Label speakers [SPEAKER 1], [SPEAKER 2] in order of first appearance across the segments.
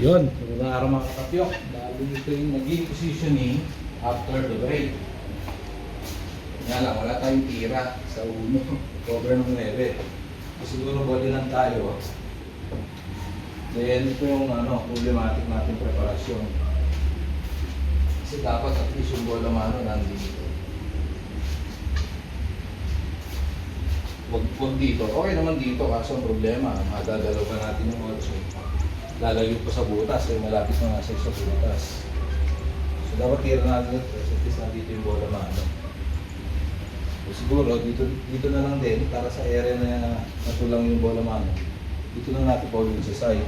[SPEAKER 1] Yun, magandang araw mga katapyok. Dahil ito yung naging positioning after the break. Nga lang, wala tayong tira sa uno. Cover ng 9. So, siguro body lang tayo. Then ito yung problematic natin preparasyon. Kasi dapat at least yung bola mano nandito. Wag dito. Okay naman dito kaso ang problema, madadalaw pa natin yung 8. Lalayo pa sa butas, kaya malapit na nga sa butas. So dapat tira natin ito, at least nandito yung bola mano. So siguro dito na lang din, para sa area na natulang yung bola mano. Dito lang natin pa ulit sa side.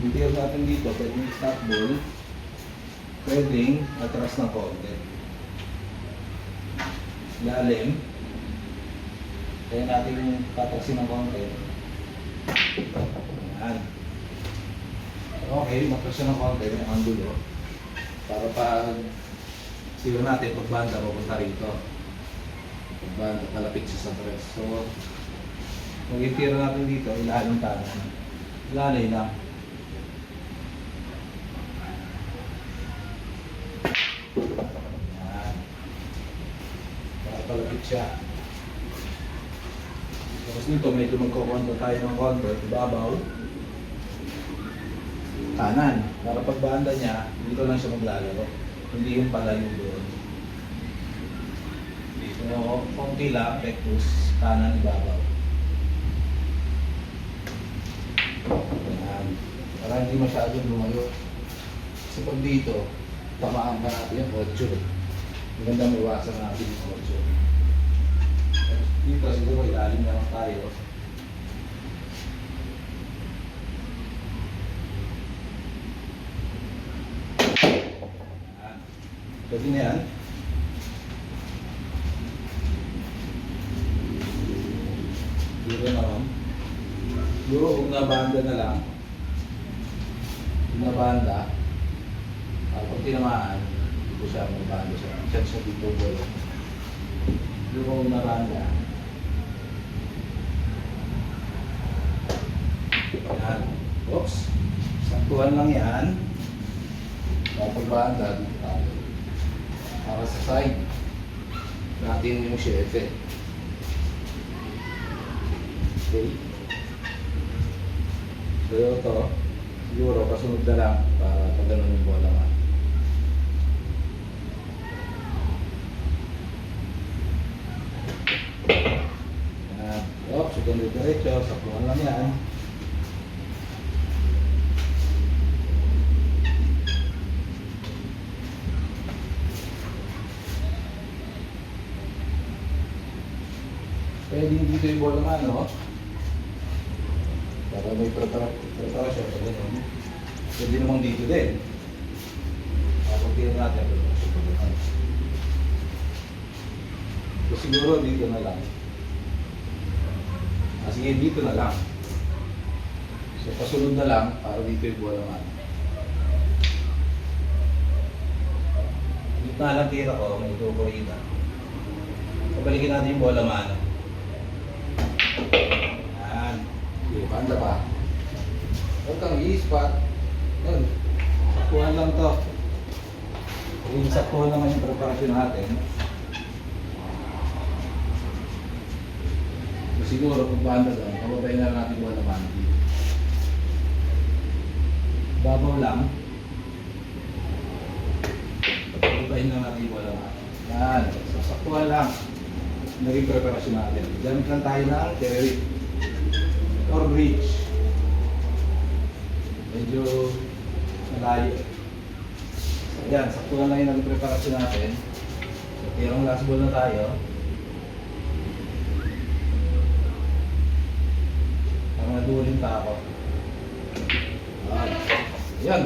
[SPEAKER 1] Yung tira natin dito, pwedeng stop ball, pwedeng atras ng konti. Lalim. Kaya natin yung tatrasin ng konti. Yan. Okay, matrasyan ng konti, may angulo. Para pag siguro natin, pag banda, mapunta rito. Pag banda, kalapit siya sa press. So, mag-itira natin dito, ilalim tayo. Ilalay lang. Yan. Para palapit siya. Tapos dito, medyo magkukonto tayo ng konti, ibabaw. Kanan. Para pag banda niya, dito lang siya maglalaro. Hindi yung palayo doon. Dito, konti lang, pectus, kanan, ibabaw. Ayan. Para hindi masyadong lumayo. Kasi pag dito, tamaan pa natin yung 8. Maganda maiwasan natin yung 8. Dito siguro ilalim na lang tayo. Pwede na yan. Dito naman. Siguro kung nabanda na lang. Kung nabanda, pag tinamaan, dito siya magbanda siya. Check siya dito bolo. Siguro kung nabanda. Yan. Oops. Saktuhan lang yan. Kapag banda, dito tayo. Para sa side natin yung chef. Okay. So ito, siguro kasunod na lang para pag ganun yung bola nga. Yan. Oops, ito na diretso, saktuhan lang yan. Pwede dito yung bola mano. Para may preparasyon sa ganun. Pwede namang dito din. Kapag tira natin, so siguro dito na lang. Sige, dito na lang. So pasunod na lang para dito yung bola mano. Dito na lang tira ko, may tukurita. Pabalikin natin yung bola mano. Yan. Okay, banda pa. Huwag kang i-spot. Yan. Saktuhan lang to. Kung saktuhan naman yung preparasyon natin. So, siguro kung banda doon, kababayin na natin kung ano naman. Babaw lang. Kababayin na natin kung ano naman. Yan. Saktuhan lang. Naging preparasyon natin. Gamit lang tayo ng carry or bridge. Medyo malayo. So, yan, saktuhan lang yung naging preparasyon natin. So, tirang last ball na tayo. Parang nadulin pa ako. Yan.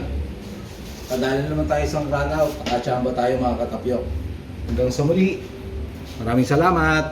[SPEAKER 1] Padala naman tayo sa run out. Nakachamba tayo mga katapyok. Hanggang sa muli. Maraming salamat!